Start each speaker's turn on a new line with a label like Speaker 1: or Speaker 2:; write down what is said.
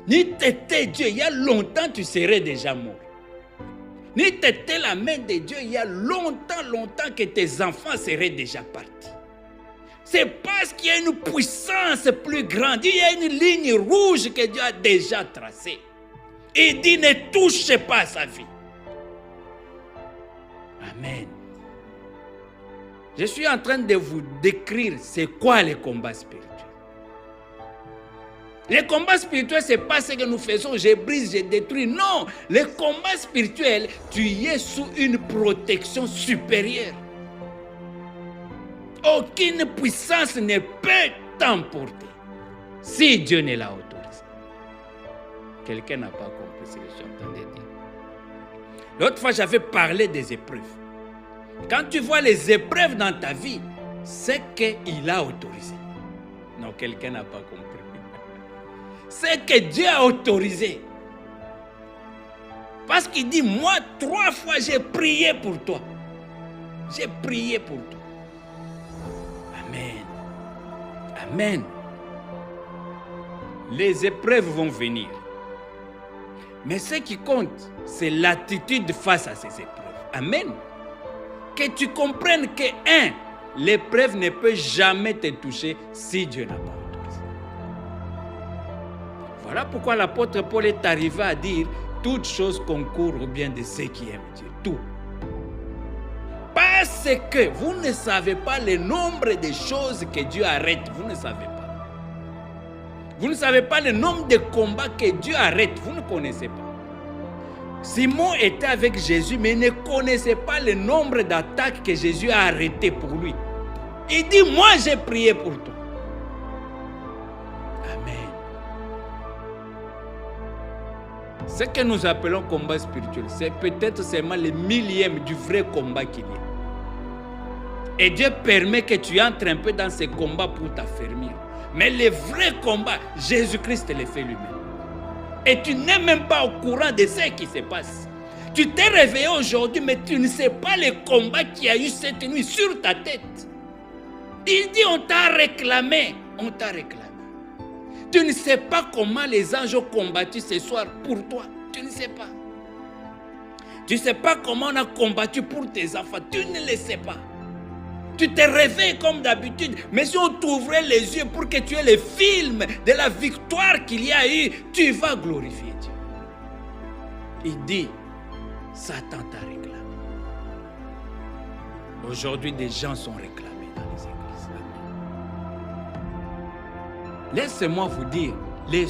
Speaker 1: Ni t'étais Dieu, il y a longtemps, tu serais déjà mort. Ni t'étais la main de Dieu, il y a longtemps que tes enfants seraient déjà partis. C'est parce qu'il y a une puissance plus grande, il y a une ligne rouge que Dieu a déjà tracée. Il dit, ne touchez pas à sa vie. Amen. Je suis en train de vous décrire c'est quoi les combats spirituels. Les combats spirituels, ce n'est pas ce que nous faisons, je brise, je détruis. Non, les combats spirituels, tu y es sous une protection supérieure. Aucune puissance ne peut t'emporter si Dieu ne l'a autorisé. Quelqu'un n'a pas compris ce que je suis en train de dire. L'autre fois, j'avais parlé des épreuves. Quand tu vois les épreuves dans ta vie, c'est qu'il a autorisé. Non, quelqu'un n'a pas compris. C'est que Dieu a autorisé. Parce qu'il dit, moi, 3 fois, j'ai prié pour toi. J'ai prié pour toi. Amen. Amen. Les épreuves vont venir. Mais ce qui compte, c'est l'attitude face à ces épreuves. Amen. Que tu comprennes que, l'épreuve ne peut jamais te toucher si Dieu n'a pas autorisé. Voilà pourquoi l'apôtre Paul est arrivé à dire « Toutes choses concourent au bien de ceux qui aiment Dieu. » Tout. Parce que vous ne savez pas le nombre de choses que Dieu arrête. Vous ne savez pas. Vous ne savez pas le nombre de combats que Dieu arrête. Vous ne connaissez pas. Simon était avec Jésus, mais il ne connaissait pas le nombre d'attaques que Jésus a arrêtées pour lui. Il dit, moi j'ai prié pour toi. Amen. Ce que nous appelons combat spirituel, c'est peut-être seulement le millième du vrai combat qu'il y a. Et Dieu permet que tu entres un peu dans ces combats pour t'affermir. Mais le vrai combat, Jésus-Christ le fait lui-même. Et tu n'es même pas au courant de ce qui se passe. Tu t'es réveillé aujourd'hui, mais tu ne sais pas le combat qu'il y a eu cette nuit sur ta tête. Il dit, on t'a réclamé. On t'a réclamé. Tu ne sais pas comment les anges ont combattu ce soir pour toi. Tu ne sais pas. Tu ne sais pas comment on a combattu pour tes enfants. Tu ne le sais pas. Tu te réveilles comme d'habitude, mais si on t'ouvrait les yeux pour que tu aies le film de la victoire qu'il y a eu, tu vas glorifier Dieu. Il dit, Satan t'a réclamé. Aujourd'hui, des gens sont réclamés dans les églises. Laissez-moi vous dire, les